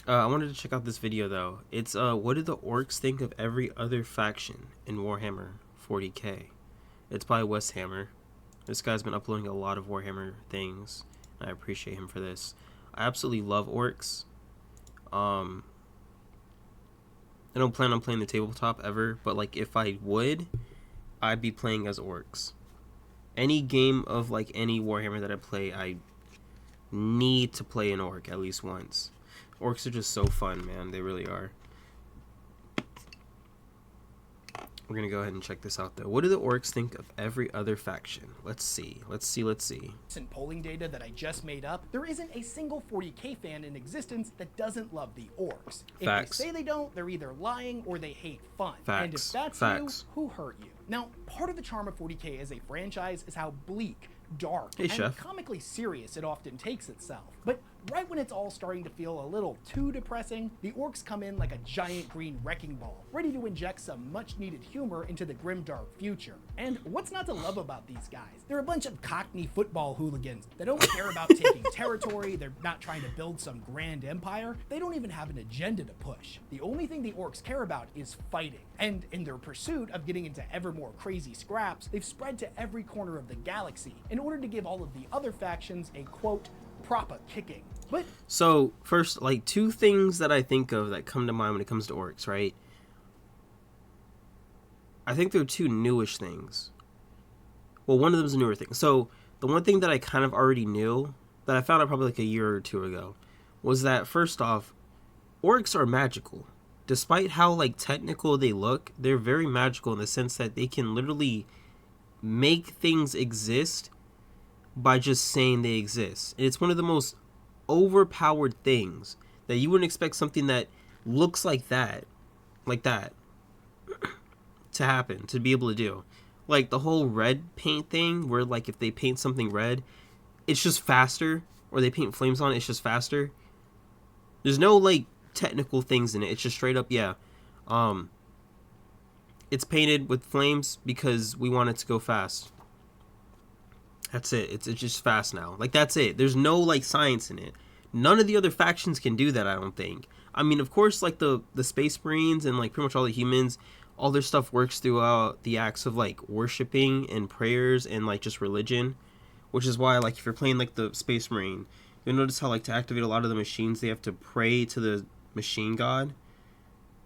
I wanted to check out this video though. It's what do the orcs think of every other faction in Warhammer 40k? It's by West Hammer. This guy's been uploading a lot of Warhammer things. And I appreciate him for this. I absolutely love orcs. I don't plan on playing the tabletop ever, but like if I would, I'd be playing as orcs. Any game of like any Warhammer that I play, I need to play an orc at least once. Orcs are just so fun, man. They really are. We're gonna go ahead and check this out though. What do the orcs think of every other faction? Let's see. Let's see. Recent polling data that I just made up, there isn't a single 40k fan in existence that doesn't love the orcs. Facts. If they say they don't, they're either lying or they hate fun. Facts. And if that's Facts. you, who hurt you? Now, part of the charm of 40k as a franchise is how bleak, dark, Hey, and Chef. comically serious it often takes itself. But right when it's all starting to feel a little too depressing, the orcs come in like a giant green wrecking ball, ready to inject some much needed humor into the grimdark future. And what's not to love about these guys? They're a bunch of cockney football hooligans that don't care about taking territory, they're not trying to build some grand empire, they don't even have an agenda to push. The only thing the orcs care about is fighting. And in their pursuit of getting into ever more crazy scraps, they've spread to every corner of the galaxy in order to give all of the other factions a quote, proper kicking. But So first, like two things that I think of that come to mind when it comes to orcs, right? I think they're two newish things. Well, one of them is a newer thing. So the one thing that I kind of already knew that I found out probably like a year or two ago was that first off, orcs are magical. Despite how like technical they look, they're very magical in the sense that they can literally make things exist by just saying they exist. And it's one of the most overpowered things that you wouldn't expect something that looks like that to happen, to be able to do. Like the whole red paint thing where like if they paint something red, it's just faster, or they paint flames on it, it's just faster. There's no like technical things in it. It's just straight up, yeah. It's painted with flames because we want it to go fast. That's it. It's just fast now. Like that's it. There's no like science in it. None of the other factions can do that, I don't think. I mean, of course, like the Space Marines and like pretty much all the humans, all their stuff works throughout the acts of like worshiping and prayers and like just religion, which is why like if you're playing like the Space Marine, you'll notice how like to activate a lot of the machines they have to pray to the machine god.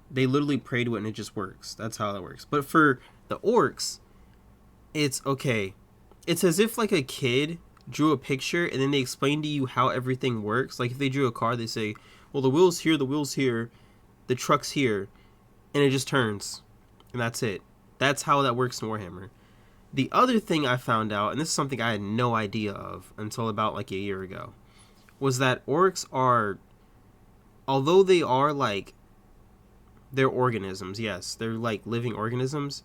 They literally pray to it and it just works. That's how that works. But for the orcs, it's okay. It's as if like a kid drew a picture and then they explain to you how everything works. Like if they drew a car, they say, well, the wheel's here, the truck's here, and it just turns. And that's it. That's how that works in Warhammer. The other thing I found out, and this is something I had no idea of until about like a year ago, was that orcs are, although they are like, they're organisms, yes, they're like living organisms,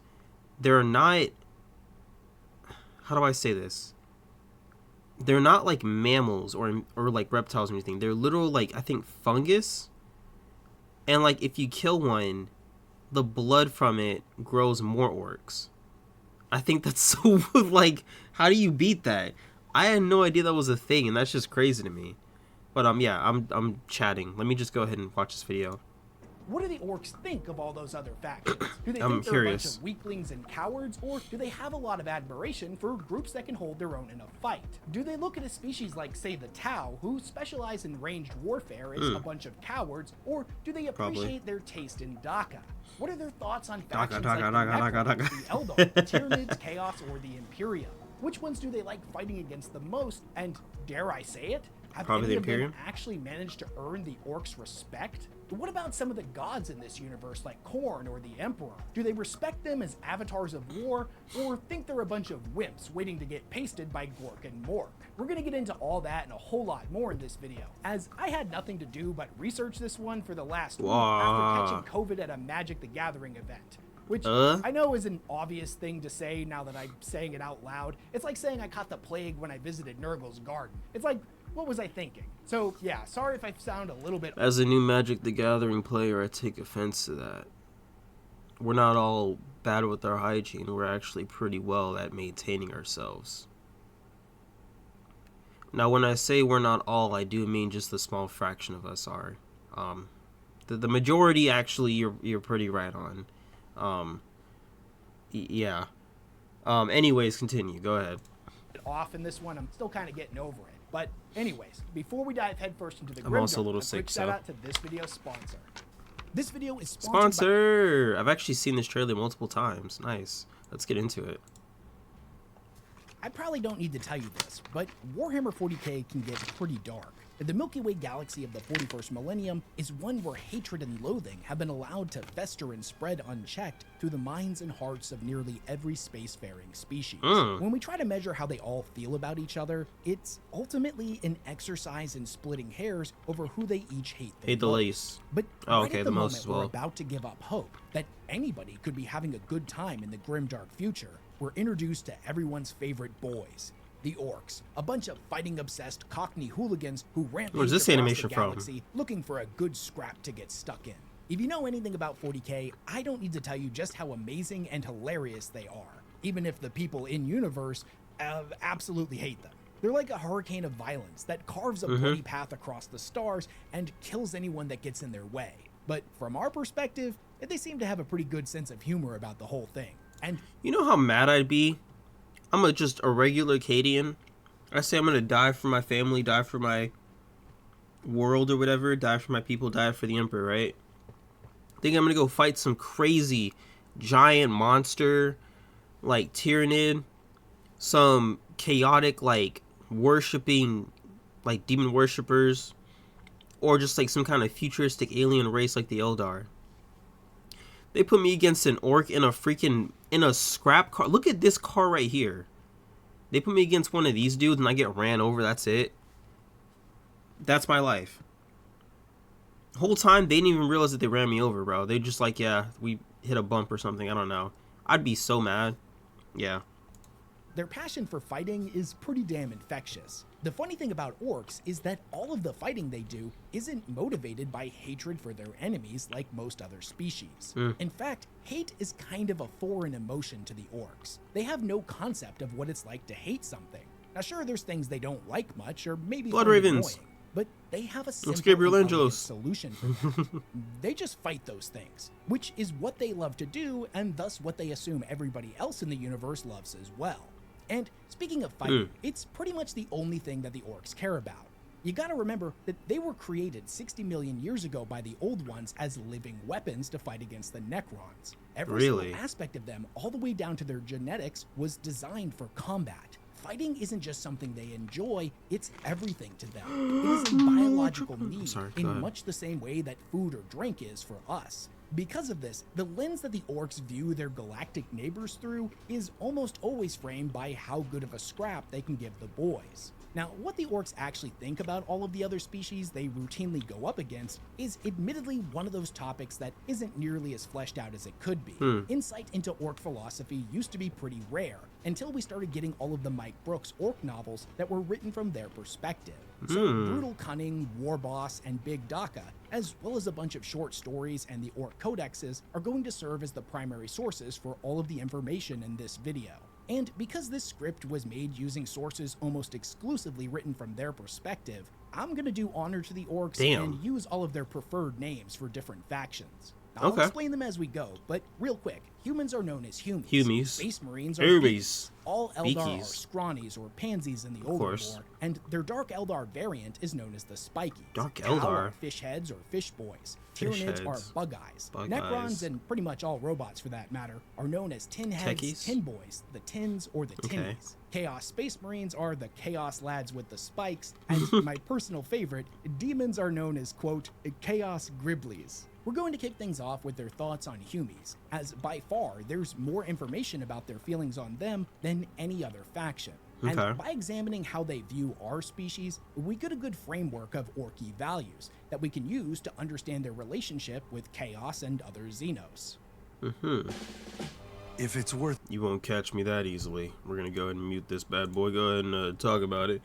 they're not, how do I say this? They're not like mammals or like reptiles or anything. They're literal like, I think, fungus. And like if you kill one, the blood from it grows more orcs. I think that's so like, how do you beat that? I had no idea that was a thing, and that's just crazy to me. But yeah, I'm chatting. Let me just go ahead and watch this video. what do the orcs think of all those other factions? Do they I'm think they're curious. a bunch of weaklings and cowards, or do they have a lot of admiration for groups that can hold their own in a fight? Do they look at a species like, say, the Tau, who specialize in ranged warfare, as a bunch of cowards, or do they appreciate their taste in Daka? What are their thoughts on factions like the necrons, the eldar, the tyranids, chaos, or the Imperium? Which ones do they like fighting against the most? And dare I say it, have Probably any the of them Imperium. actually managed to earn the orcs' respect? What about some of the gods in this universe, like Khorne or the Emperor? Do they respect them as avatars of war, or think they're a bunch of wimps waiting to get pasted by Gork and Mork? We're gonna get into all that and a whole lot more in this video, as I had nothing to do but research this one for the last week after catching COVID at a Magic the Gathering event. Which I know is an obvious thing to say now that I'm saying it out loud. It's like saying I caught the plague when I visited Nurgle's garden. It's like, what was I thinking? So yeah, sorry if I sound a little bit... As a new Magic the Gathering player, I take offense to that. We're not all bad with our hygiene. We're actually pretty well at maintaining ourselves. Now, when I say we're not all, I do mean just a small fraction of us are. The majority, actually, you're pretty right on. Yeah. Anyways, continue. Go ahead. Off in this one, I'm still kind of getting over it. But anyways, before we dive headfirst into the I'm also a Grimdark, little a quick sick, shout so. out to this video's sponsor. This video is sponsored Sponsor! I've actually seen this trailer multiple times. Nice. Let's get into it. I probably don't need to tell you this, but Warhammer 40k can get pretty dark. The Milky Way galaxy of the 41st millennium is one where hatred and loathing have been allowed to fester and spread unchecked through the minds and hearts of nearly every spacefaring species. When we try to measure how they all feel about each other, it's ultimately an exercise in splitting hairs over who they each hate the Hate the most. least. But Oh, right okay, at the the most moment as we're well. about to give up hope that anybody could be having a good time in the grimdark future, we're introduced to everyone's favorite boys, the Orks, a bunch of fighting-obsessed Cockney hooligans who rampage Where's this across animation the from? galaxy looking for a good scrap to get stuck in. If you know anything about 40k, I don't need to tell you just how amazing and hilarious they are, even if the people in universe absolutely hate them. They're like a hurricane of violence that carves a bloody path across the stars and kills anyone that gets in their way. But from our perspective, they seem to have a pretty good sense of humor about the whole thing. And You know how mad I'd be? I'm just a regular Cadian. I say I'm gonna die for my family, die for my world or whatever, die for my people, die for the Emperor, right? Think I'm gonna go fight some crazy giant monster like tyrannid, some chaotic like worshipping like demon worshippers, or just like some kind of futuristic alien race like the Eldar. They put me against an orc in a scrap car. Look at this car right here. They put me against one of these dudes and I get ran over. That's it. That's my life. Whole time they didn't even realize that they ran me over, bro. They just like, yeah, we hit a bump or something. I don't know. I'd be so mad. Yeah. their passion for fighting is pretty damn infectious. The funny thing about orcs is that all of the fighting they do isn't motivated by hatred for their enemies like most other species. In fact, hate is kind of a foreign emotion to the orcs. They have no concept of what it's like to hate something. Now sure, there's things they don't like much or maybe Blood find Ravens. annoying, but they have a simple Gabriel and elegant Angelos. solution for that. They just fight those things, which is what they love to do and thus what they assume everybody else in the universe loves as well. And speaking of fighting, it's pretty much the only thing that the orcs care about. You gotta remember that they were created 60 million years ago by the Old Ones as living weapons to fight against the necrons. Every Really? single aspect of them, all the way down to their genetics, was designed for combat. Fighting isn't just something they enjoy, it's everything to them. It is a biological need go in ahead. much the same way that food or drink is for us. Because of this, the lens that the orcs view their galactic neighbors through is almost always framed by how good of a scrap they can give the boys. Now, what the orcs actually think about all of the other species they routinely go up against is admittedly one of those topics that isn't nearly as fleshed out as it could be. Insight into orc philosophy used to be pretty rare, until we started getting all of the Mike Brooks orc novels that were written from their perspective. So Brutal Cunning, War Boss, and Big Daka, as well as a bunch of short stories and the orc codexes, are going to serve as the primary sources for all of the information in this video. And because this script was made using sources almost exclusively written from their perspective, I'm gonna do honor to the orcs and use all of their preferred names for different factions. I'll explain them as we go, but real quick, humans are known as humies. Space Marines are beasts. All Eldar are scrawnies or pansies in the older lore, and their Dark Eldar variant is known as the Spikies. Dark Tau Eldar? are fish heads or fish boys. Tyranids are bug eyes. Necrons, and pretty much all robots for that matter, are known as tin heads, Techies? tin boys, the tins, or the tinnies. Chaos Space Marines are the chaos lads with the spikes, and my personal favorite, demons are known as, quote, chaos griblies. We're going to kick things off with their thoughts on humies, as by far there's more information about their feelings on them than any other faction. And by examining how they view our species, we get a good framework of Orky values that we can use to understand their relationship with Chaos and other Xenos. If it's worth... You won't catch me that easily. We're gonna go ahead and mute this bad boy. Go ahead and talk about it.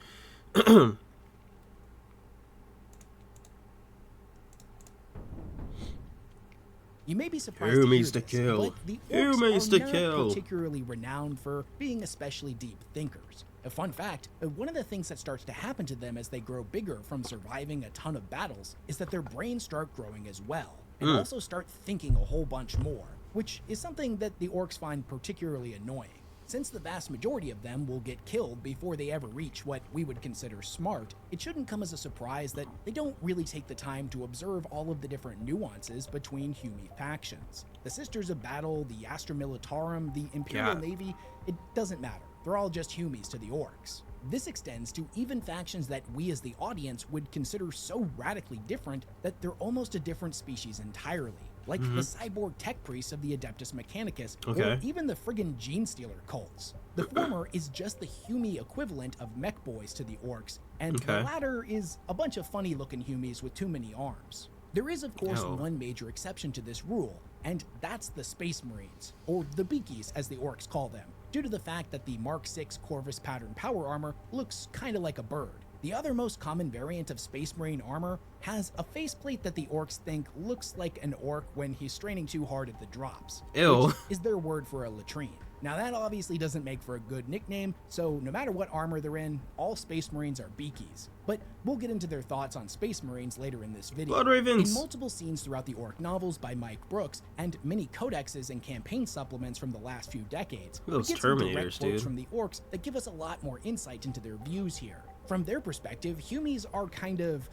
You may be surprised to hear this, but the orcs are not kill. particularly renowned for being especially deep thinkers. A fun fact, one of the things that starts to happen to them as they grow bigger from surviving a ton of battles is that their brains start growing as well, and also start thinking a whole bunch more, which is something that the orcs find particularly annoying. Since the vast majority of them will get killed before they ever reach what we would consider smart, it shouldn't come as a surprise that they don't really take the time to observe all of the different nuances between Humi factions. The Sisters of Battle, the Astra Militarum, the Imperial Navy, it doesn't matter. They're all just Humis to the orcs. This extends to even factions that we as the audience would consider so radically different that they're almost a different species entirely. Like the cyborg tech priests of the Adeptus Mechanicus, or even the friggin' Gene Stealer cults. The former is just the Humi equivalent of mech boys to the orcs, and the latter is a bunch of funny looking Humis with too many arms. There is of course one major exception to this rule, and that's the Space Marines, or the Beakies as the orcs call them, due to the fact that the Mark VI Corvus pattern power armor looks kinda like a bird. The other most common variant of Space Marine armor has a faceplate that the orcs think looks like an orc when he's straining too hard at the drops. Ew. Which is their word for a latrine. Now that obviously doesn't make for a good nickname, so no matter what armor they're in, all Space Marines are Beakies. But we'll get into their thoughts on Space Marines later in this video. Blood Ravens! In multiple scenes throughout the Orc novels by Mike Brooks, and many codexes and campaign supplements from the last few decades, we Those get some Terminators, direct quotes dude. from the Orcs that give us a lot more insight into their views here. From their perspective, Humis are kind of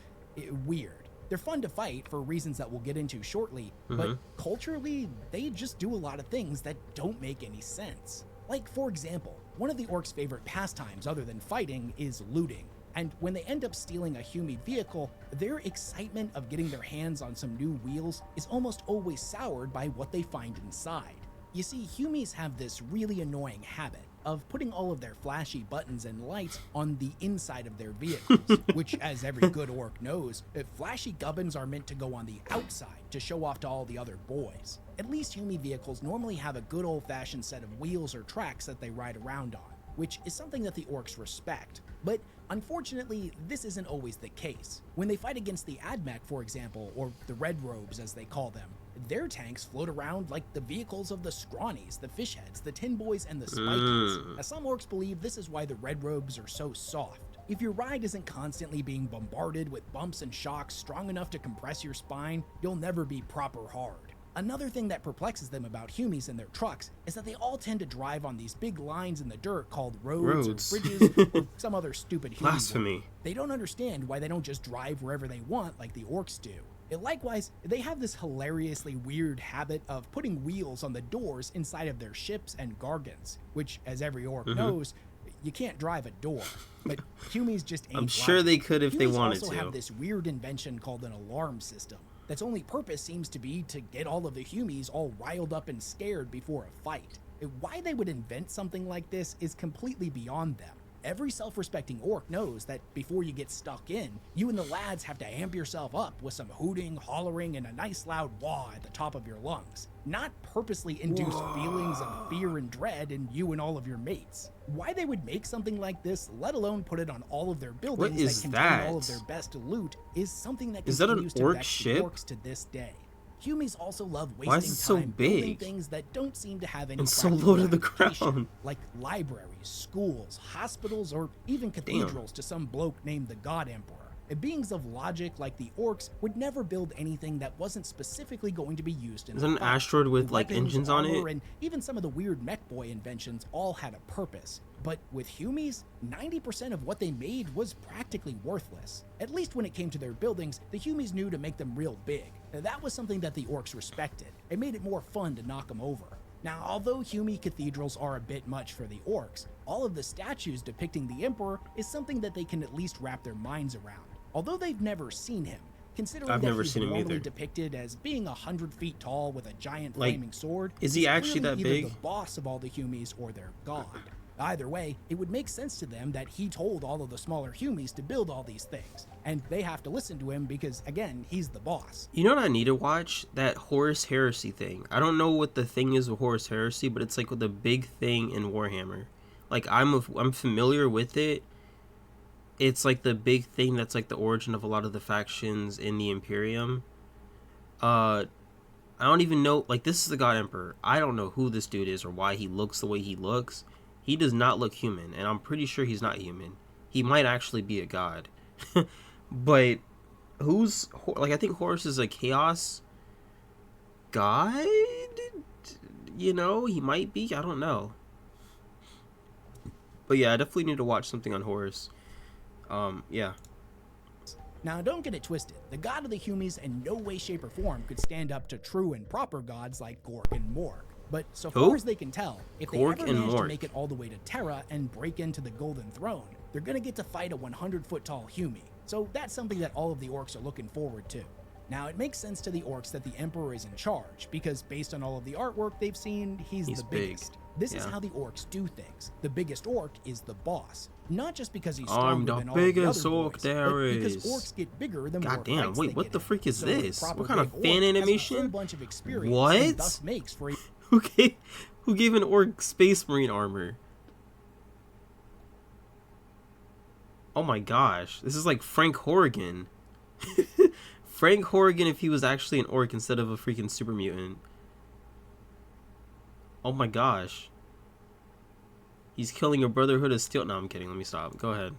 weird. They're fun to fight for reasons that we'll get into shortly, but culturally, they just do a lot of things that don't make any sense. Like, for example, one of the orcs' favorite pastimes other than fighting is looting. And when they end up stealing a Humi vehicle, their excitement of getting their hands on some new wheels is almost always soured by what they find inside. You see, Humis have this really annoying habit of putting all of their flashy buttons and lights on the inside of their vehicles, which, as every good orc knows, flashy gubbins are meant to go on the outside to show off to all the other boys. At least Humi vehicles normally have a good old-fashioned set of wheels or tracks that they ride around on, which is something that the orcs respect. But unfortunately, this isn't always the case. When they fight against the Admech, for example, or the Red Robes as they call them, their tanks float around like the vehicles of the Scrawnies, the Fishheads, the Tin Boys, and the Spikies. As some orcs believe, this is why the Red Robes are so soft. If your ride isn't constantly being bombarded with bumps and shocks strong enough to compress your spine, you'll never be proper hard. Another thing that perplexes them about Humis and their trucks is that they all tend to drive on these big lines in the dirt called roads. Or bridges or some other stupid Humi Blasphemy. word. They don't understand why they don't just drive wherever they want like the orcs do. And likewise, they have this hilariously weird habit of putting wheels on the doors inside of their ships and gargons, which, as every orc knows, you can't drive a door. But Humis just ain't I'm sure they could if they wanted also to. have this weird invention called an alarm system. That's only purpose seems to be to get all of the Humis all riled up and scared before a fight. Why they would invent something like this is completely beyond them. Every self-respecting orc knows that before you get stuck in, you and the lads have to amp yourself up with some hooting, hollering, and a nice loud wah at the top of your lungs. Not purposely induce feelings of fear and dread in you and all of your mates. Why they would make something like this, let alone put it on all of their buildings that contain all of their best loot, is something that continues to vex the orcs to this day. Humis also love wasting time building things that don't seem to have any and so low to the application, ground, like libraries, schools, hospitals, or even cathedrals to some bloke named the God Emperor. Beings of logic like the orcs would never build anything that wasn't specifically going to be used in Is that an asteroid with like engines on it? And even some of the weird mech boy inventions all had a purpose. But with Humis, 90% of what they made was practically worthless. At least when it came to their buildings, the Humis knew to make them real big. That was something that the orcs respected. It made it more fun to knock them over. Now, although Humi cathedrals are a bit much for the orcs, all of the statues depicting the Emperor is something that they can at least wrap their minds around. Although they've never seen him, considering that he's normally depicted as being 100 feet tall with a giant flaming sword, is he actually that big? The boss of all the Humis or their god. Either way, it would make sense to them that he told all of the smaller Humis to build all these things, and they have to listen to him because, again, he's the boss. You know what I need to watch? That Horus Heresy thing. I don't know what the thing is with Horus Heresy, but it's like with the big thing in Warhammer. Like, I'm familiar with it. It's like the big thing that's like the origin of a lot of the factions in the Imperium. I don't even know, like, this is the God Emperor. I don't know who this dude is or why he looks the way he looks. He does not look human, and I'm pretty sure he's not human. He might actually be a god. But who's like, I think Horus is a chaos god? You know, he might be. I don't know. But yeah, I definitely need to watch something on Horus. Yeah. Now, don't get it twisted. The god of the Humies in no way, shape, or form could stand up to true and proper gods like Gork and Morg. But so far as they can tell, if they Gork ever and manage to Morg. make it all the way to Terra and break into the Golden Throne, they're gonna get to fight a 100-foot-tall Humie. So that's something that all of the Orcs are looking forward to. Now, it makes sense to the Orcs that the Emperor is in charge, because based on all of the artwork they've seen, he's the biggest. This is how the Orcs do things. The biggest Orc is the boss. Not just because he's stronger than all the other boys, but because Orcs get bigger the more fights wait, they what get the in. freak is So this? a proper What kind of big fan orc animation? Has a whole bunch of experience What? and thus makes for a Who gave an orc space marine armor? Oh my gosh, this is like Frank Horrigan. Frank Horrigan if he was actually an orc instead of a freaking super mutant. Oh my gosh. He's killing a brotherhood of steel. No, I'm kidding. Let me stop. Go ahead.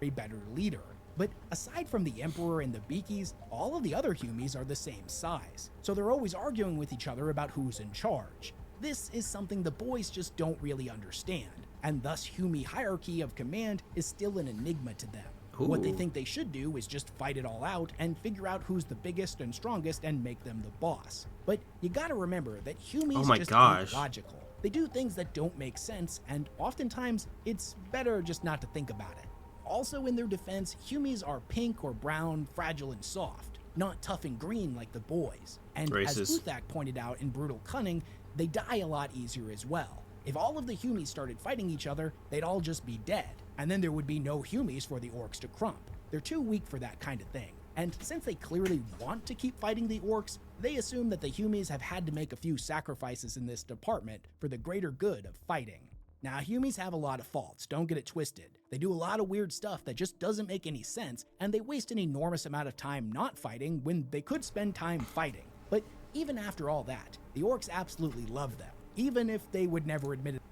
better leader. But aside from the Emperor and the Beakies, all of the other Humies are the same size. So they're always arguing with each other about who's in charge. This is something the boys just don't really understand, and thus Humie hierarchy of command is still an enigma to them. What they think they should do is just fight it all out and figure out who's the biggest and strongest and make them the boss. But you gotta remember that Humies just aren't logical. They do things that don't make sense, and oftentimes it's better just not to think about it. Also, in their defense, Humies are pink or brown, fragile and soft, not tough and green like the boys. And as Uthak pointed out in Brutal Cunning, they die a lot easier as well. If all of the Humies started fighting each other, they'd all just be dead, and then there would be no Humies for the Orcs to crump. They're too weak for that kind of thing. And since they clearly want to keep fighting the Orcs, they assume that the Humies have had to make a few sacrifices in this department for the greater good of fighting. Now, Humies have a lot of faults, don't get it twisted. They do a lot of weird stuff that just doesn't make any sense, and they waste an enormous amount of time not fighting when they could spend time fighting. But even after all that, the Orcs absolutely love them, even if they would never admit it.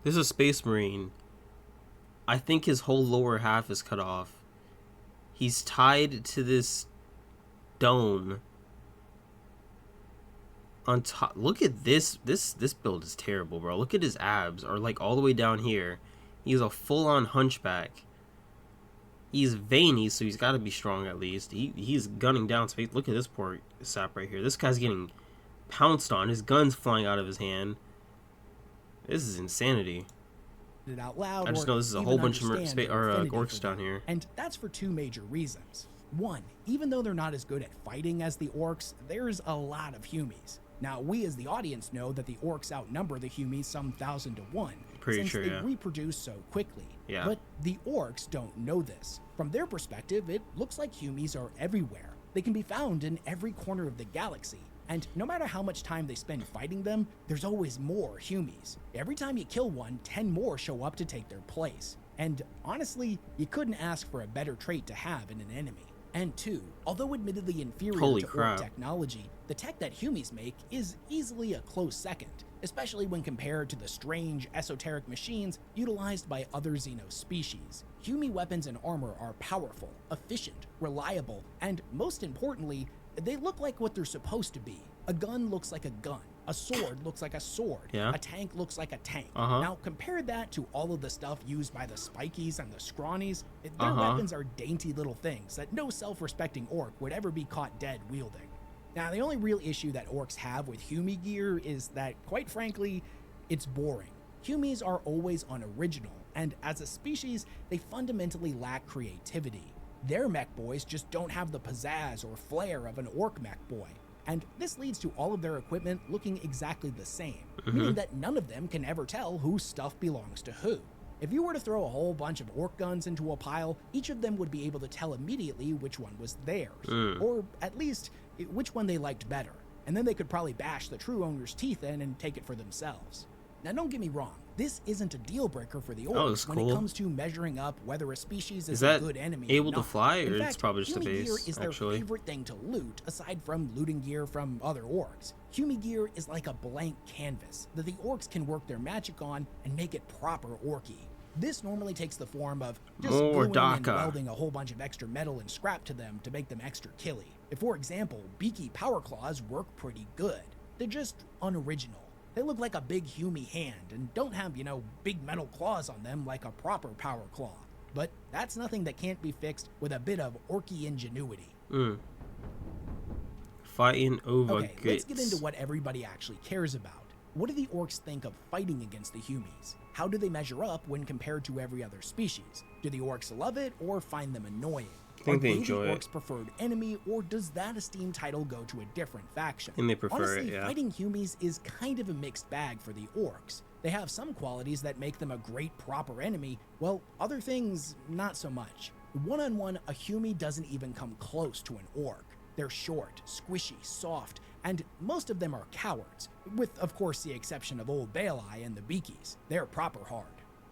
This is a Space Marine. I think his whole lower half is cut off. He's tied to this dome on top. Look at this build is terrible, bro. Look at his abs are like all the way down here. He's a full-on hunchback. He's veiny, so he's got to be strong at least. He's gunning down space. Look at this poor sap right here. This guy's getting pounced on. His gun's flying out of his hand. This is insanity. It out loud, I just know this is a whole bunch of orcs down here. And that's for two major reasons. One, even though they're not as good at fighting as the Orcs, there's a lot of Humies. Now, we as the audience know that the Orcs outnumber the Humies some 1,000 to 1, since they reproduce so quickly. But the Orcs don't know this. From their perspective, it looks like Humies are everywhere. They can be found in every corner of the galaxy. And no matter how much time they spend fighting them, there's always more Humies. Every time you kill one, 10 more show up to take their place. And honestly, you couldn't ask for a better trait to have in an enemy. And two, although admittedly inferior to Orc technology, the tech that Humies make is easily a close second, especially when compared to the strange, esoteric machines utilized by other Xeno species. Humie weapons and armor are powerful, efficient, reliable, and most importantly, they look like what they're supposed to be. A gun looks like a gun. A sword looks like a sword. A tank looks like a tank. Now, compare that to all of the stuff used by the Spikies and the Scrawnies. Their weapons are dainty little things that no self-respecting orc would ever be caught dead wielding. Now, the only real issue that orcs have with Humie gear is that, quite frankly, it's boring. Humies are always unoriginal, and as a species, they fundamentally lack creativity. Their mech boys just don't have the pizzazz or flair of an orc mech boy. And this leads to all of their equipment looking exactly the same, meaning that none of them can ever tell whose stuff belongs to who. If you were to throw a whole bunch of orc guns into a pile, each of them would be able to tell immediately which one was theirs, or at least which one they liked better, and then they could probably bash the true owner's teeth in and take it for themselves. Now don't get me wrong, This isn't a deal breaker for the Oh, orcs that's when cool. it comes to measuring up whether a species is that a good enemy able or to not. fly, or In it's fact, probably just a Humi gear base, is their actually? favorite thing to loot aside from looting gear from other orcs. Humi gear is like a blank canvas that the orcs can work their magic on and make it proper orky. This normally takes the form of just More gluing and DACA. welding a whole bunch of extra metal and scrap to them to make them extra killy. For example, beaky power claws work pretty good. They're just unoriginal. They look like a big Humi hand and don't have, big metal claws on them like a proper power claw. But that's nothing that can't be fixed with a bit of orky ingenuity. Fighting over Okay, grits. let's get into what everybody actually cares about. What do the orcs think of fighting against the Humies? How do they measure up when compared to every other species? Do the orcs love it or find them annoying? I think Are they the enjoy it. orcs' preferred enemy, or does that esteemed title go to a different faction? I think they prefer Honestly, it, yeah. fighting Humies is kind of a mixed bag for the orcs. They have some qualities that make them a great proper enemy, while other things, not so much. One-on-one, a Humie doesn't even come close to an orc. They're short, squishy, soft, and most of them are cowards, with of course the exception of old Baelai and the Beakies. They're proper hard.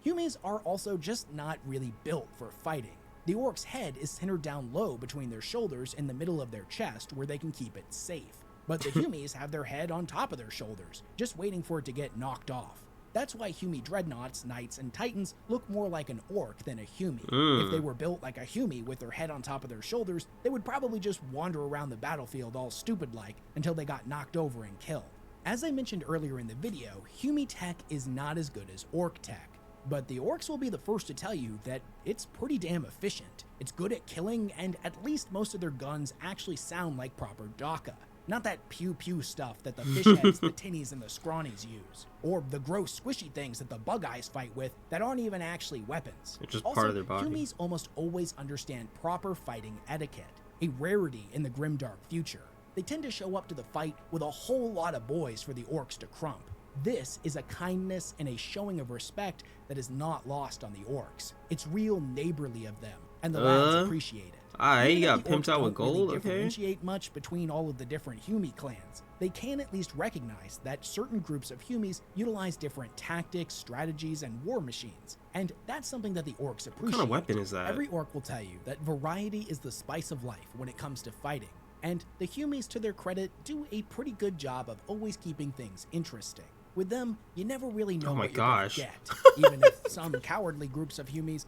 Humies are also just not really built for fighting. The orc's head is centered down low between their shoulders in the middle of their chest where they can keep it safe. But the Humies have their head on top of their shoulders, just waiting for it to get knocked off. That's why Humie dreadnoughts, knights, and titans look more like an orc than a Humie. If they were built like a Humie with their head on top of their shoulders, they would probably just wander around the battlefield all stupid-like until they got knocked over and killed. As I mentioned earlier in the video, Humie tech is not as good as orc tech. But the orcs will be the first to tell you that it's pretty damn efficient. It's good at killing, and at least most of their guns actually sound like proper DACA. Not that pew-pew stuff that the fish heads, the tinnies, and the scrawnies use. Or the gross squishy things that the bug eyes fight with that aren't even actually weapons. It's just Also, part of their body. Humies almost always understand proper fighting etiquette, a rarity in the grimdark future. They tend to show up to the fight with a whole lot of boys for the orcs to crump. This is a kindness and a showing of respect that is not lost on the orcs. It's real neighborly of them, and the lads appreciate it. Alright, Even you if got the pimped orcs out with don't really gold, okay. differentiate much between all of the different Humie clans, they can at least recognize that certain groups of Humies utilize different tactics, strategies, and war machines. And that's something that the orcs appreciate. What kind of weapon is that? Every orc will tell you that variety is the spice of life when it comes to fighting. And the Humies, to their credit, do a pretty good job of always keeping things interesting. With them, you never really know Oh my what you're gonna gosh. get, even if some cowardly groups of Humies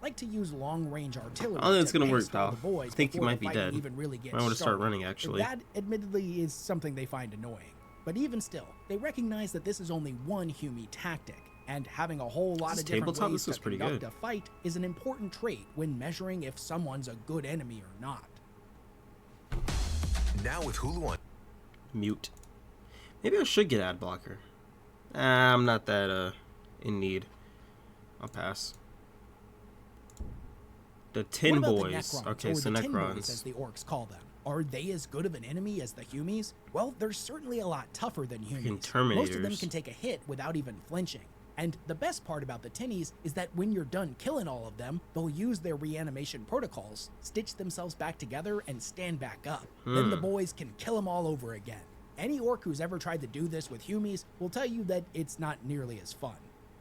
like to use long-range artillery. I don't think it's to gonna work, paste all though. the boys I think you before might the be fighting dead. Even really gets I want to start started. running, actually. That, admittedly, is something they find annoying. But even still, they recognize that this is only one Humie tactic, and having a whole lot This of different tabletop, ways this was to pretty conduct good. a fight is an important trait when measuring if someone's a good enemy or not. Now with Hulu on. Mute. Maybe I should get ad blocker. I'm not that in need. I'll pass. The Tin What about Boys. the necrons, Okay, or so the Tin Boys, necrons. as the orcs call them? Are they as good of an enemy as the Humies? Well, they're certainly a lot tougher than Humies. Freaking Most of them Terminators. can take a hit without even flinching. And the best part about the tinnies is that when you're done killing all of them, they'll use their reanimation protocols, stitch themselves back together, and stand back up. Then the boys can kill them all over again. Any orc who's ever tried to do this with Humies will tell you that it's not nearly as fun.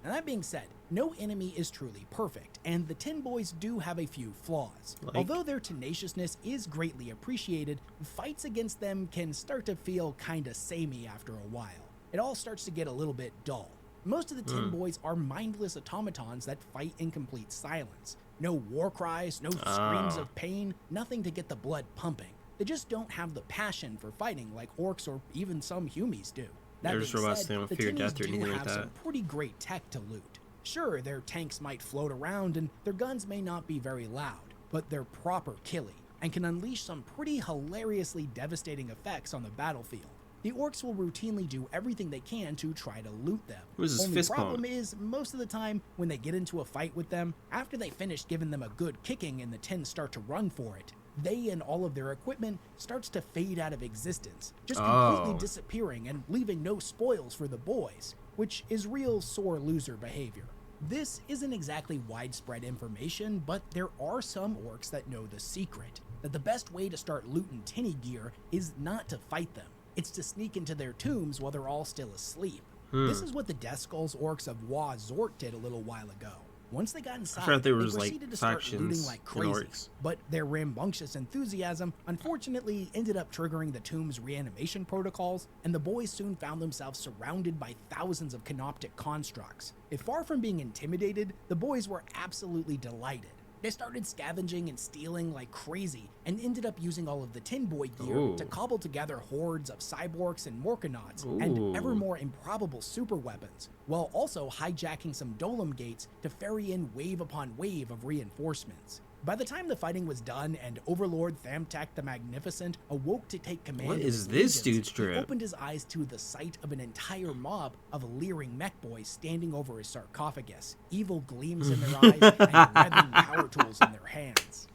Now that being said, no enemy is truly perfect, and the Tin Boys do have a few flaws. Like? Although their tenaciousness is greatly appreciated, fights against them can start to feel kinda samey after a while. It all starts to get a little bit dull. Most of the Tin Boys are mindless automatons that fight in complete silence. No war cries, no screams of pain, nothing to get the blood pumping. They just don't have the passion for fighting like orcs or even some Humies do. That They're just being robots, said, they don't the fear tinnies death or do anything like have some that. pretty great tech to loot. Sure, their tanks might float around and their guns may not be very loud, but they're proper killy and can unleash some pretty hilariously devastating effects on the battlefield. The orcs will routinely do everything they can to try to loot them. Where's his Only fist problem bump? is, most of the time, when they get into a fight with them, after they finish giving them a good kicking and the tins start to run for it, they and all of their equipment starts to fade out of existence, just completely Oh. disappearing and leaving no spoils for the boys, which is real sore loser behavior. This isn't exactly widespread information, but there are some orcs that know the secret, that the best way to start looting tinny gear is not to fight them. It's to sneak into their tombs while they're all still asleep. This is what the Death Skulls orcs of Wa Zort did a little while ago. Once they got inside, forgot there they was, like, proceeded to start looting factions like in crazy. Orks. But their rambunctious enthusiasm unfortunately ended up triggering the tomb's reanimation protocols, and the boys soon found themselves surrounded by thousands of canoptic constructs. If far from being intimidated, the boys were absolutely delighted. They started scavenging and stealing like crazy, and ended up using all of the Tin Boy gear to cobble together hordes of cyborgs and morkanauts and ever more improbable super weapons, while also hijacking some Dolem gates to ferry in wave upon wave of reinforcements. By the time the fighting was done and Overlord Thamtak the Magnificent awoke to take command What of is his this legions, dude's drip? he opened his eyes to the sight of an entire mob of leering mech boys standing over his sarcophagus, evil gleams in their eyes and weathering power tools in their hands.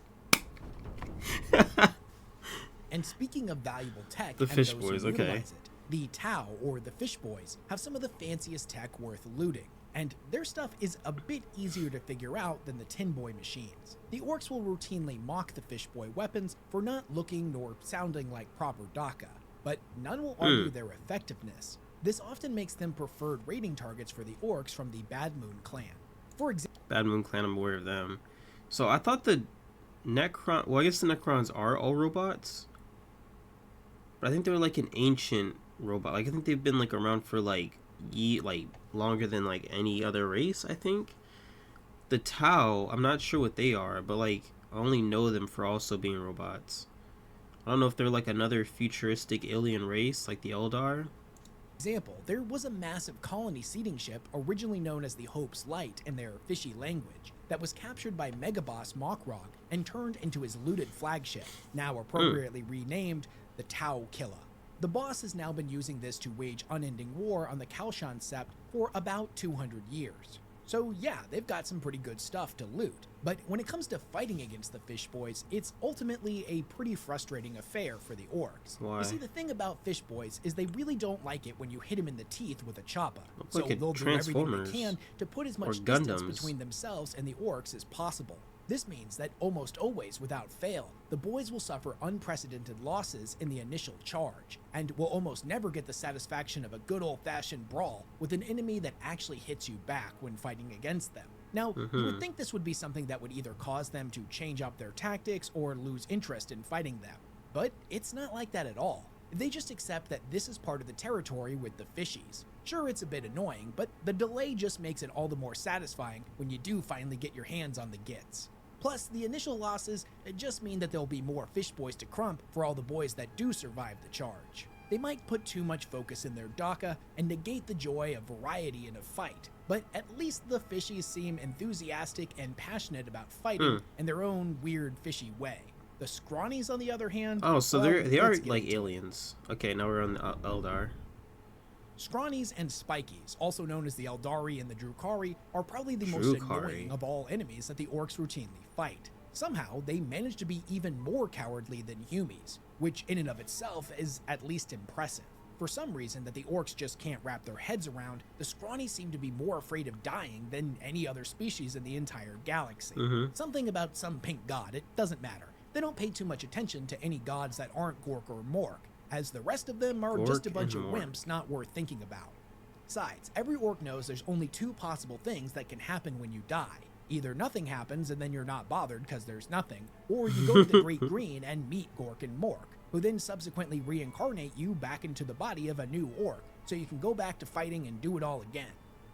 And speaking of valuable tech, The and fish those boys, who okay. utilize it, the Tau, or the Fish Boys, have some of the fanciest tech worth looting, and their stuff is a bit easier to figure out than the Tin Boy machines. The Orcs will routinely mock the Fish Boy weapons for not looking nor sounding like proper Daka, but none will argue their effectiveness. This often makes them preferred raiding targets for the Orcs from the Bad Moon clan. For example, Bad Moon Clan, I'm aware of them. So I thought the Necron... Well, I guess the Necrons are all robots. But I think they're like an ancient robot. Like, I think they've been like around for like longer than like any other race, I think. The Tau, I'm not sure what they are, but like I only know them for also being robots. I don't know if they're like another futuristic alien race like the Eldar. there was a massive colony seeding ship originally known as the Hope's Light in their fishy language that was captured by Megaboss Mokrog and turned into his looted flagship, now appropriately renamed the Tau Killa. The boss has now been using this to wage unending war on the Kalshan Sept for about 200 years. So yeah, they've got some pretty good stuff to loot. But when it comes to fighting against the Fish Boys, it's ultimately a pretty frustrating affair for the Orcs. Why? You see, the thing about Fish Boys is they really don't like it when you hit them in the teeth with a choppa. Looks So like they'll do everything Transformers they can to put as or much distance Gundams. between themselves and the Orcs as possible. This means that almost always, without fail, the boys will suffer unprecedented losses in the initial charge, and will almost never get the satisfaction of a good old-fashioned brawl with an enemy that actually hits you back when fighting against them. Now, you would think this would be something that would either cause them to change up their tactics or lose interest in fighting them, but it's not like that at all. They just accept that this is part of the territory with the fishies. Sure, it's a bit annoying, but the delay just makes it all the more satisfying when you do finally get your hands on the gits. Plus, the initial losses just mean that there'll be more Fish Boys to crump for all the boys that do survive the charge. They might put too much focus in their Daka and negate the joy of variety in a fight, but at least the fishies seem enthusiastic and passionate about fighting in their own weird fishy way. The Scrawnies, on the other hand... Oh, so well, they are let's get like into it. aliens. Okay, now we're on the Eldar. Scrawnies and Spikies, also known as the Eldari and the Drukari, are probably the most Drukari. annoying of all enemies that the Orcs routinely fight. Somehow, they manage to be even more cowardly than Humies, which in and of itself is at least impressive. For some reason that the Orcs just can't wrap their heads around, the Scrawnies seem to be more afraid of dying than any other species in the entire galaxy. Something about some pink god, it doesn't matter. They don't pay too much attention to any gods that aren't Gork or Mork, as the rest of them are just a Gork bunch of and Mork. wimps not worth thinking about. Besides, every Orc knows there's only two possible things that can happen when you die. Either nothing happens and then you're not bothered because there's nothing, or you go to the Great Green and meet Gork and Mork, who then subsequently reincarnate you back into the body of a new Orc, so you can go back to fighting and do it all again.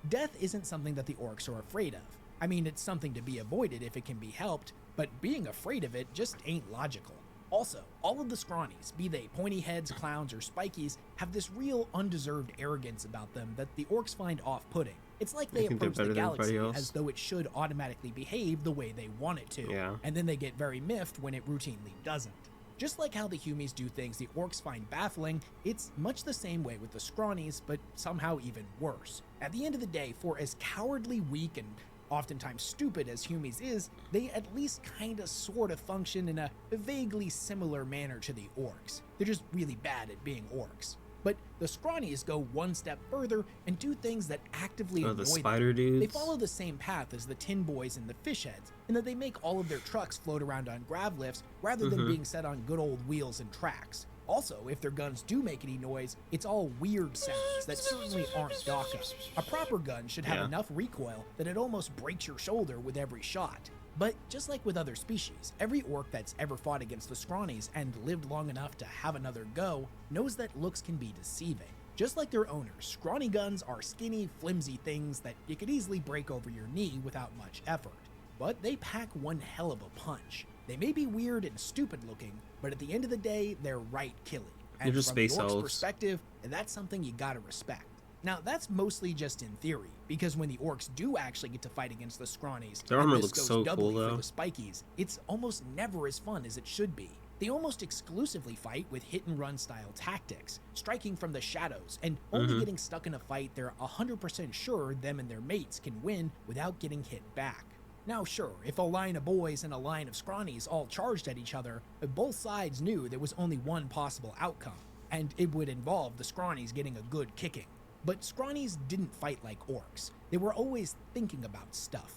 Death isn't something that the Orcs are afraid of. I mean, it's something to be avoided if it can be helped, but being afraid of it just ain't logical. Also, all of the Scrawnies, be they pointy heads, clowns, or spikies, have this real undeserved arrogance about them that the Orcs find off-putting. It's like they think they're approach the better than galaxy everybody else. as though it should automatically behave the way they want it to, Yeah. and then they get very miffed when it routinely doesn't. Just like how the Humies do things the Orcs find baffling, it's much the same way with the Scrawnies, but somehow even worse. At the end of the day, for as cowardly, weak, and oftentimes stupid as Humies is, they at least kinda sorta function in a vaguely similar manner to the Orcs. They're just really bad at being Orcs. But the Scrawnies go one step further and do things that actively Oh, annoy the them. spider dudes. They follow the same path as the Tin Boys and the Fish Heads, in that they make all of their trucks float around on grav lifts rather than being set on good old wheels and tracks. Also, if their guns do make any noise, it's all weird sounds that certainly aren't Daka. A proper gun should have enough recoil that it almost breaks your shoulder with every shot. But just like with other species, every orc that's ever fought against the scrawnies and lived long enough to have another go knows that looks can be deceiving. Just like their owners, scrawny guns are skinny, flimsy things that you could easily break over your knee without much effort. But they pack one hell of a punch. They may be weird and stupid looking, but at the end of the day, they're right killing. And from the orcs' perspective, that's something you gotta respect. Now, that's mostly just in theory, because when the orcs do actually get to fight against the scrawnies, their armor looks so cool though. For the spikies, it's almost never as fun as it should be. They almost exclusively fight with hit-and-run style tactics, striking from the shadows, and only getting stuck in a fight they're 100% sure them and their mates can win without getting hit back. Now sure, if a line of boys and a line of scrawnies all charged at each other, both sides knew there was only one possible outcome, and it would involve the scrawnies getting a good kicking. But scrawnies didn't fight like orcs. They were always thinking about stuff.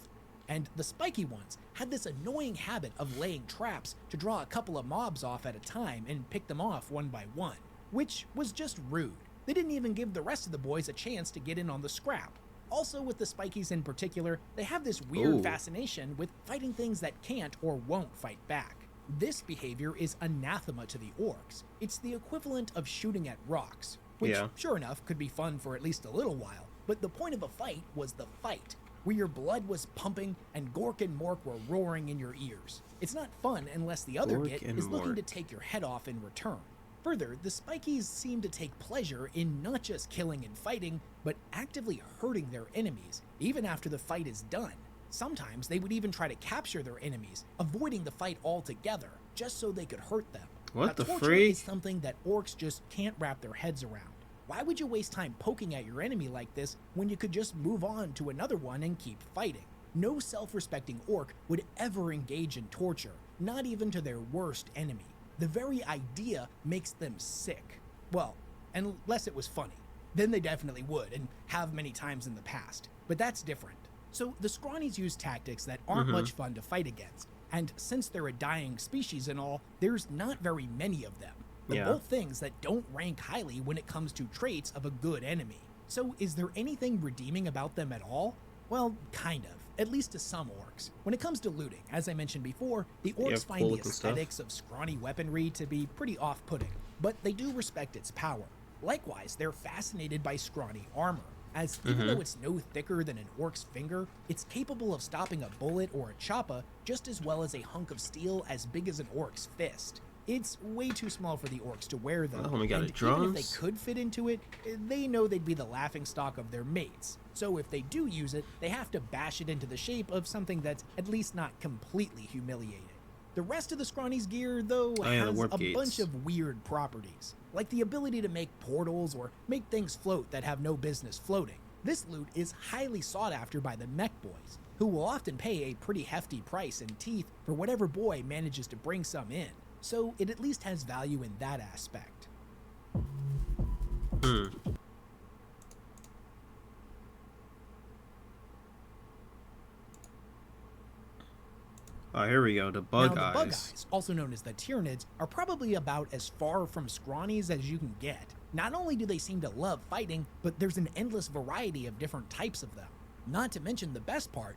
And the spiky ones had this annoying habit of laying traps to draw a couple of mobs off at a time and pick them off one by one, which was just rude. They didn't even give the rest of the boys a chance to get in on the scrap. Also, with the spikies in particular, they have this weird fascination with fighting things that can't or won't fight back. This behavior is anathema to the orcs. It's the equivalent of shooting at rocks, which, sure enough, could be fun for at least a little while, but the point of a fight was the fight, where your blood was pumping and Gork and Mork were roaring in your ears. It's not fun unless the other git is looking to take your head off in return. Further, the spikies seem to take pleasure in not just killing and fighting, but actively hurting their enemies, even after the fight is done. Sometimes they would even try to capture their enemies, avoiding the fight altogether, just so they could hurt them. What the torture freak? is something that orcs just can't wrap their heads around. Why would you waste time poking at your enemy like this when you could just move on to another one and keep fighting? No self-respecting orc would ever engage in torture, not even to their worst enemy. The very idea makes them sick. Well, unless it was funny. Then they definitely would, and have many times in the past. But that's different. So the scrawnies use tactics that aren't much fun to fight against. And since they're a dying species and all, there's not very many of them. They're both things that don't rank highly when it comes to traits of a good enemy. So is there anything redeeming about them at all? Well, kind of. At least to some orcs. When it comes to looting, as I mentioned before, the orcs find the aesthetics of scrawny weaponry to be pretty off-putting, but they do respect its power. Likewise, they're fascinated by scrawny armor, as even though it's no thicker than an orc's finger, it's capable of stopping a bullet or a choppa just as well as a hunk of steel as big as an orc's fist. It's way too small for the orcs to wear though, and even if they could fit into it, they know they'd be the laughingstock of their mates. So if they do use it, they have to bash it into the shape of something that's at least not completely humiliating. The rest of the scrawny's gear, though, has a bunch of weird properties, like the ability to make portals or make things float that have no business floating. This loot is highly sought after by the mech boys, who will often pay a pretty hefty price in teeth for whatever boy manages to bring some in. So it at least has value in that aspect. Oh, here we go, the bug now, eyes. The bug eyes, also known as the tyranids, are probably about as far from scrawnies as you can get. Not only do they seem to love fighting, but there's an endless variety of different types of them. Not to mention the best part,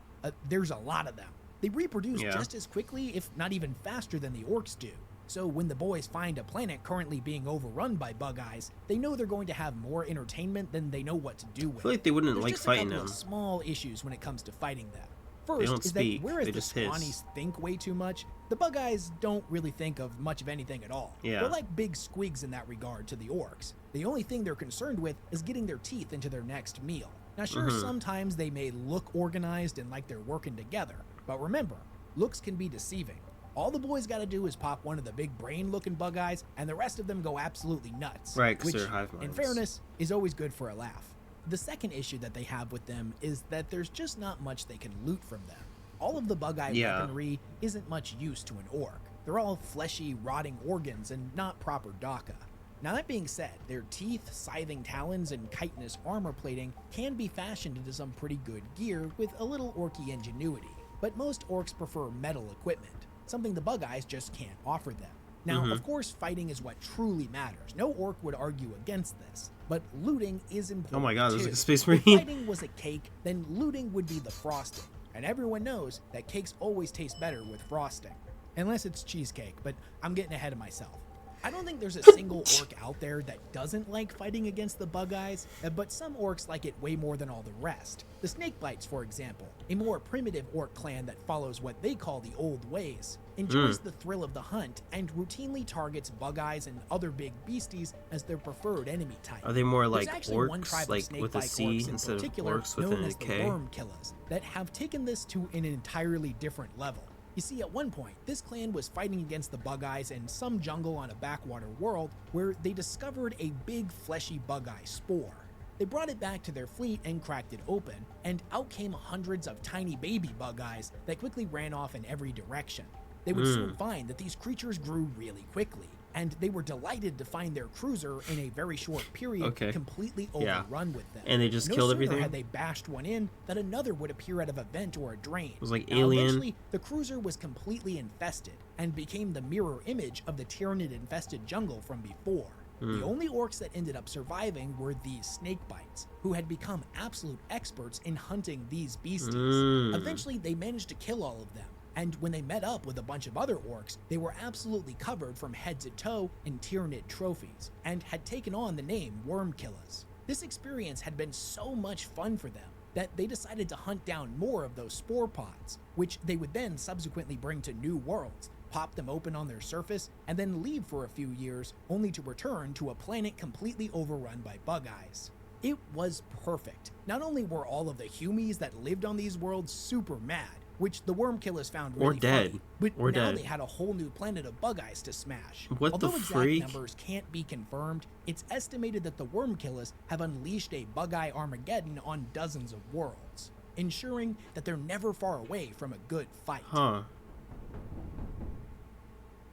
there's a lot of them. They reproduce just as quickly, if not even faster than the orcs do. So when the boys find a planet currently being overrun by bug eyes, they know they're going to have more entertainment than they know what to do with. I feel like they wouldn't There's like just fighting a couple them. Of small issues when it comes to fighting them. First is speak, that whereas they the just hiss. scrawnies think way too much, the bug eyes don't really think of much of anything at all. Yeah. They're like big squigs in that regard to the orcs. The only thing they're concerned with is getting their teeth into their next meal. Now sure, sometimes they may look organized and like they're working together, but remember, looks can be deceiving. All the boys gotta do is pop one of the big brain-looking bug eyes, and the rest of them go absolutely nuts. Right, because which, they're hive minds. in fairness, is always good for a laugh. The second issue that they have with them is that there's just not much they can loot from them. All of the bug eye weaponry isn't much use to an orc. They're all fleshy, rotting organs and not proper Daka. Now that being said, their teeth, scything talons, and chitinous armor plating can be fashioned into some pretty good gear with a little orky ingenuity, but most orcs prefer metal equipment, something the bug eyes just can't offer them. Now, of course, fighting is what truly matters. No orc would argue against this, but looting is important. Oh my god, there's too. like a space marine. If fighting was a cake, then looting would be the frosting. And everyone knows that cakes always taste better with frosting. Unless it's cheesecake, but I'm getting ahead of myself. I don't think there's a single orc out there that doesn't like fighting against the bug eyes, but some orcs like it way more than all the rest. The snakebites, for example, a more primitive orc clan that follows what they call the old ways, enjoys the thrill of the hunt and routinely targets bug eyes and other big beasties as their preferred enemy type. Are they more like There's actually one orcs, tribe like of with a snakebite C orcs in instead of particular, orcs with known a as the K? worm killers, that have taken this to an entirely different level. You see, at one point, this clan was fighting against the bug eyes in some jungle on a backwater world where they discovered a big fleshy bug eye spore. They brought it back to their fleet and cracked it open, and out came hundreds of tiny baby bug eyes that quickly ran off in every direction. They would soon find that these creatures grew really quickly, and they were delighted to find their cruiser in a very short period completely overrun with them. And they just killed everything? Had they bashed one in, that another would appear out of a vent or a drain. It was like Now, Alien. eventually, the cruiser was completely infested and became the mirror image of the tyrannid-infested jungle from before. The only orcs that ended up surviving were these snakebites, who had become absolute experts in hunting these beasties. Eventually, they managed to kill all of them. And when they met up with a bunch of other orcs, they were absolutely covered from head to toe in tyrannid trophies, and had taken on the name Worm Killers. This experience had been so much fun for them that they decided to hunt down more of those spore pods, which they would then subsequently bring to new worlds, pop them open on their surface, and then leave for a few years, only to return to a planet completely overrun by bug eyes. It was perfect. Not only were all of the humies that lived on these worlds super mad, which the worm killers found really funny, but now they had a whole new planet of bug eyes to smash. Although exact numbers can't be confirmed, it's estimated that the worm killers have unleashed a bug eye Armageddon on dozens of worlds, ensuring that they're never far away from a good fight. Now,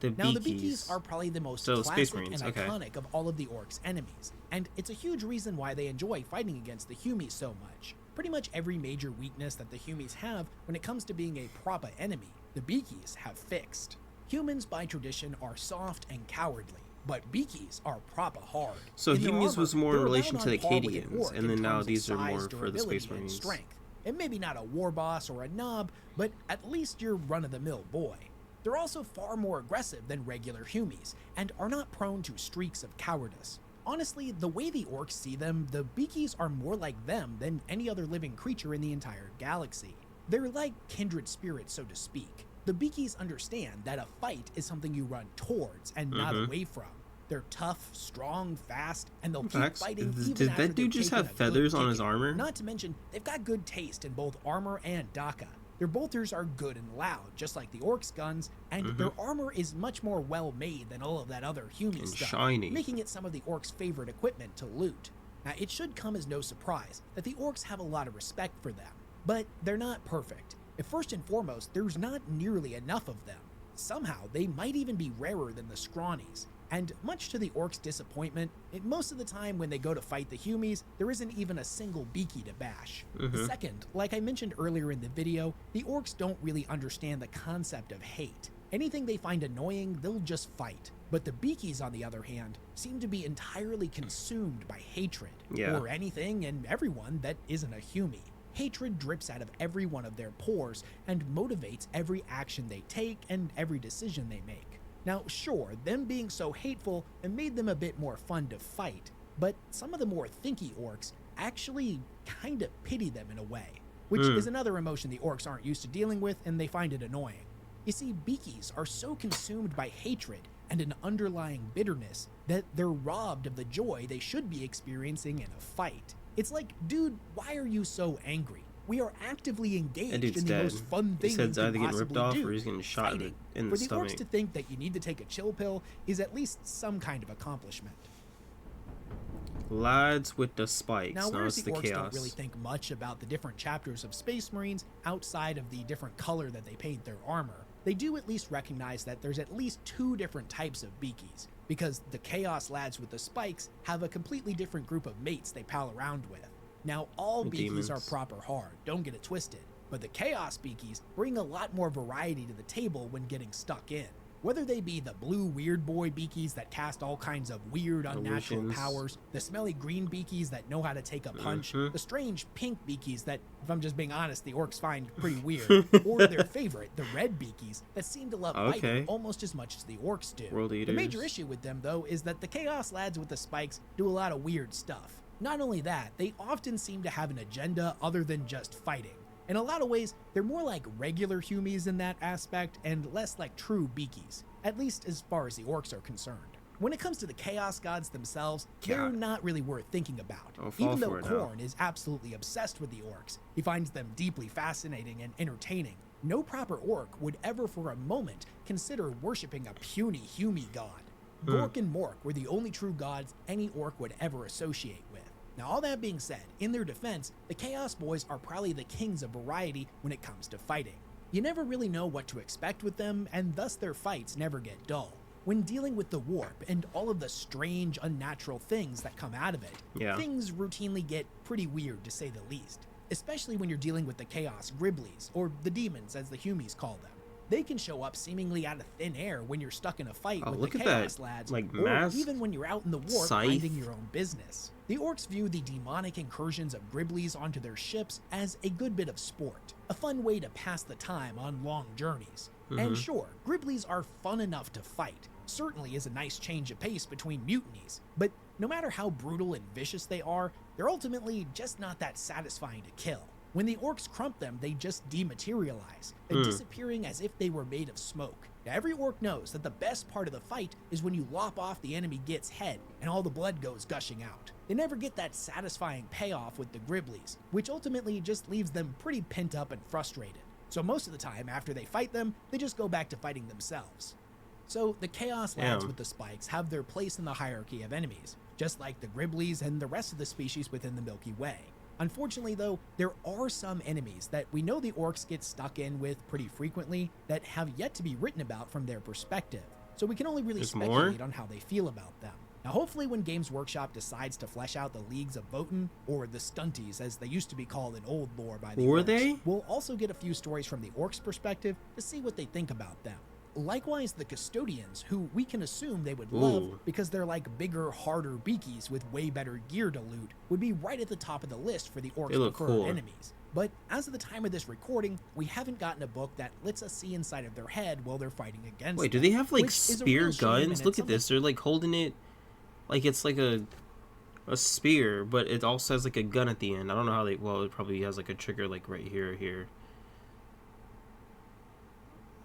the Beakies are probably the most classic and iconic of all of the orcs' enemies, and it's a huge reason why they enjoy fighting against the humies so much. Pretty much every major weakness that the humies have when it comes to being a proper enemy, the Beakies have fixed. Humans by tradition are soft and cowardly, but Beakies are proper hard. So humies was more in relation to the Acadians, and then now these are more for the Space Marines. Strength. And maybe not a war boss or a knob, but at least your run-of-the-mill boy. They're also far more aggressive than regular humies, and are not prone to streaks of cowardice. Honestly, the way the orcs see them, the Beakies are more like them than any other living creature in the entire galaxy. They're like kindred spirits, so to speak. The Beakies understand that a fight is something you run towards and not away from. They're tough, strong, fast, and they'll keep fighting even Did after that dude just have a feathers good on his kicking. armor? Not to mention, they've got good taste in both armor and dakka. Their bolters are good and loud, just like the orcs' guns, and their armor is much more well-made than all of that other human stuff, shiny, making it some of the orcs' favorite equipment to loot. Now, it should come as no surprise that the orcs have a lot of respect for them, but they're not perfect. First and foremost, there's not nearly enough of them. Somehow, they might even be rarer than the scrawnies. And much to the orcs' disappointment, most of the time when they go to fight the humies, there isn't even a single Beaky to bash. Second, like I mentioned earlier in the video, the orcs don't really understand the concept of hate. Anything they find annoying, they'll just fight. But the Beakies, on the other hand, seem to be entirely consumed by hatred, or anything and everyone that isn't a humie. Hatred drips out of every one of their pores and motivates every action they take and every decision they make. Now, sure, them being so hateful made them a bit more fun to fight, but some of the more thinky orcs actually kind of pity them in a way, which is another emotion the orcs aren't used to dealing with and they find it annoying. You see, Beakies are so consumed by hatred and an underlying bitterness that they're robbed of the joy they should be experiencing in a fight. It's like, dude, why are you so angry? We are actively engaged in the most fun thing you can ripped off do, or he's getting shot in the stomach. For the orcs to think that you need to take a chill pill is at least some kind of accomplishment. Lads with the spikes. Now, whereas it's the the orcs chaos. don't really think much about the different chapters of Space Marines outside of the different color that they paint their armor, they do at least recognize that there's at least two different types of Beakies, because the Chaos lads with the spikes have a completely different group of mates they pal around with. Now, all Beakies are proper hard, don't get it twisted, but the Chaos Beakies bring a lot more variety to the table when getting stuck in. Whether they be the blue weird boy beakies that cast all kinds of weird unnatural Illusions. powers, the smelly green beakies that know how to take a punch, the strange pink beakies that, if I'm just being honest, the orcs find pretty weird, or their favorite, the red beakies that seem to love fighting almost as much as the orcs do. World The major issue with them, though, is that the Chaos Lads with the spikes do a lot of weird stuff. Not only that, they often seem to have an agenda other than just fighting. In a lot of ways, they're more like regular humies in that aspect and less like true beakies, at least as far as the orcs are concerned. When it comes to the Chaos Gods themselves, they're not really worth thinking about. Even though Khorne is absolutely obsessed with the orcs, he finds them deeply fascinating and entertaining. No proper orc would ever for a moment consider worshipping a puny humie god. Gork and Mork were the only true gods any orc would ever associate with. Now, all that being said, in their defense, the Chaos Boys are probably the kings of variety when it comes to fighting. You never really know what to expect with them, and thus their fights never get dull. When dealing with the warp and all of the strange, unnatural things that come out of it, things routinely get pretty weird to say the least. Especially when you're dealing with the Chaos Griblies, or the demons as the humies call them. They can show up seemingly out of thin air when you're stuck in a fight with the Chaos Lads, like or even when you're out in the warp minding your own business. The orcs view the demonic incursions of Griblies onto their ships as a good bit of sport, a fun way to pass the time on long journeys. And sure, Griblies are fun enough to fight, certainly is a nice change of pace between mutinies, but no matter how brutal and vicious they are, they're ultimately just not that satisfying to kill. When the orcs crump them, they just dematerialize, disappearing as if they were made of smoke. Now, every orc knows that the best part of the fight is when you lop off the enemy git's head and all the blood goes gushing out. They never get that satisfying payoff with the Griblies, which ultimately just leaves them pretty pent up and frustrated. So most of the time, after they fight them, they just go back to fighting themselves. So the Chaos Lads with the spikes have their place in the hierarchy of enemies, just like the Griblies and the rest of the species within the Milky Way. Unfortunately, though, there are some enemies that we know the orcs get stuck in with pretty frequently that have yet to be written about from their perspective, so we can only really speculate on how they feel about them. Now, hopefully when Games Workshop decides to flesh out the Leagues of Votan, or the Stunties as they used to be called in old lore by the orcs, we'll also get a few stories from the orcs' perspective to see what they think about them. Likewise, the Custodians, who we can assume they would love because they're like bigger, harder beakies with way better gear to loot, would be right at the top of the list for the orcs' preferred enemies. But as of the time of this recording, we haven't gotten a book that lets us see inside of their head while they're fighting against them. Wait, do they have like spear guns? Look at this, they're like holding it like it's like a spear, but it also has like a gun at the end. I don't know how they, well, it probably has like a trigger like right here or here.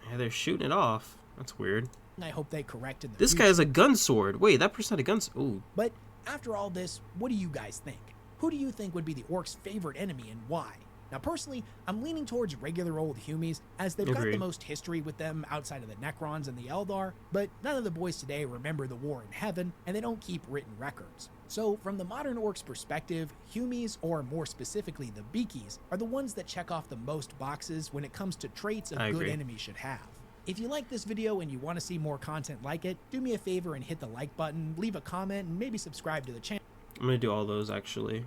Yeah, they're shooting it off. That's weird. I hope they corrected this guy has a gun sword. Wait, that person had a gun sword. Ooh. But after all this, what do you guys think? Who do you think would be the orcs' favorite enemy and why? Now, personally, I'm leaning towards regular old humies, as they've got the most history with them outside of the necrons and the eldar, but none of the boys today remember the war in heaven, and they don't keep written records. So, from the modern orcs' perspective, humies, or more specifically the beakies, are the ones that check off the most boxes when it comes to traits a good enemy should have. If you like this video and you want to see more content like it, do me a favor and hit the like button, leave a comment, and maybe subscribe to the channel. I'm going to do all those, actually.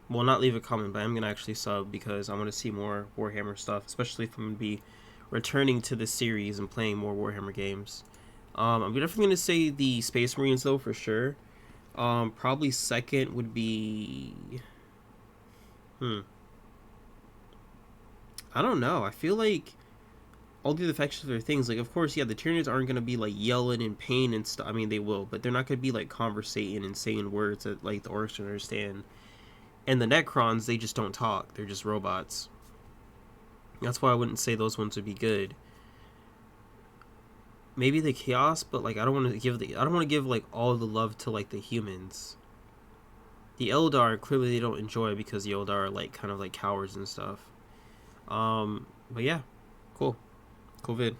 Well, not leave a comment, but I'm going to actually sub because I want to see more Warhammer stuff, especially if I'm going to be returning to this series and playing more Warhammer games. I'm definitely going to say the Space Marines, though, for sure. Probably second would be... I don't know. I feel like all the other factions are things. Like, of course, yeah, the Tyranids aren't going to be, like, yelling in pain and stuff. I mean, they will, but they're not going to be, like, conversating and saying words that, like, the orcs don't understand. And the necrons, they just don't talk. They're just robots. That's why I wouldn't say those ones would be good. Maybe the chaos, but like I don't want to give like all the love to like the humans. The eldar clearly they don't enjoy because the eldar are like kind of like cowards and stuff. But yeah, cool vid.